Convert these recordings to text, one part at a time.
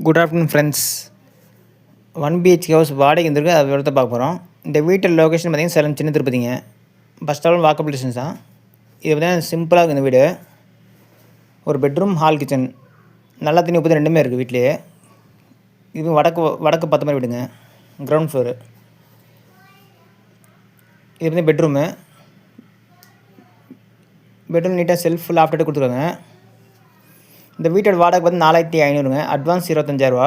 Good afternoon friends. 1 BHK house வாடகை இருந்திருக்கு. அதை விவரத்தை பார்க்க போகிறோம். இந்த வீட்டோட லொக்கேஷன் பார்த்திங்கன்னா சேலம் சின்ன திருப்பதிங்க. பஸ் ஸ்டாப்பில் வாக்கபிள் டிஸ்டன்ஸ் தான். இது பார்த்திங்கன்னா சிம்பிளாக இருக்குது. இந்த வீடு ஒரு பெட்ரூம், ஹால், கிச்சன், நல்லா தண்ணி உப்பு ரெண்டுமே இருக்குது வீட்லேயே. இது வடக்கு பார்த்த மாதிரி வீடுங்க. Ground floor. இது பார்த்திங்கன்னா பெட்ரூம் நீட்டாக செல்ஃப் லாஃப்ட் கொடுத்துருக்காங்க. இந்த வீட்டோட வாடகை பார்த்து 4500ங்க. அட்வான்ஸ் 25000.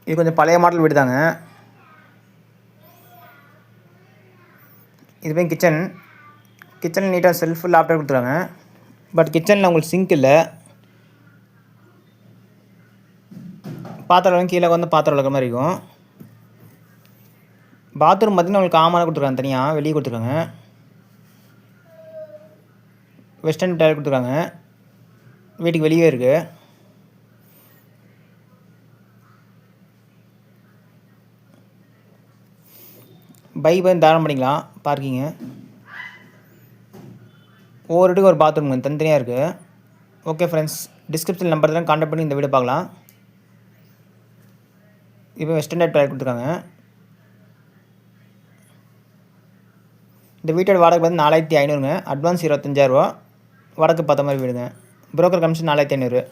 இது கொஞ்சம் பழைய மாடல் வீடு தாங்க. இது போய் கிச்சன் நீட்டாக செல்ஃப் லாப்டாப் கொடுத்துருக்காங்க. பட் கிச்சனில் உங்களுக்கு சிங்க் இல்லை. பாத்திரம் கீழே வந்து பாத்திரம் விளக்குற மாதிரி இருக்கும். பாத்ரூம் பார்த்திங்கன்னா உங்களுக்கு காமனாக கொடுத்துருக்காங்க. தனியாக வெளியே கொடுத்துருக்காங்க. வெஸ்டர்ன் டைல் கொடுத்துருக்காங்க. வீட்டுக்கு வெளியே இருக்குது. பைக் வந்து தாராளம் பண்ணிக்கலாம். பார்க்கிங்கு ஒவ்வொரு வீட்டுக்கு ஒரு பாத்ரூம் தனித்தனியாக இருக்குது. ஓகே ஃப்ரெண்ட்ஸ், டிஸ்கிரிப்ஷன் நம்பர் தான் கான்டாக்ட் பண்ணி இந்த வீடியோ பார்க்கலாம். இப்போ வெஸ்டர்ன் டைல் கொடுத்துருக்காங்க. இந்த வீட்டோட வாடகை வந்து 4500ங்க. அட்வான்ஸ் 25000. வடக்கு பார்த்த மாதிரி வீடுங்க. Broker commission 4500.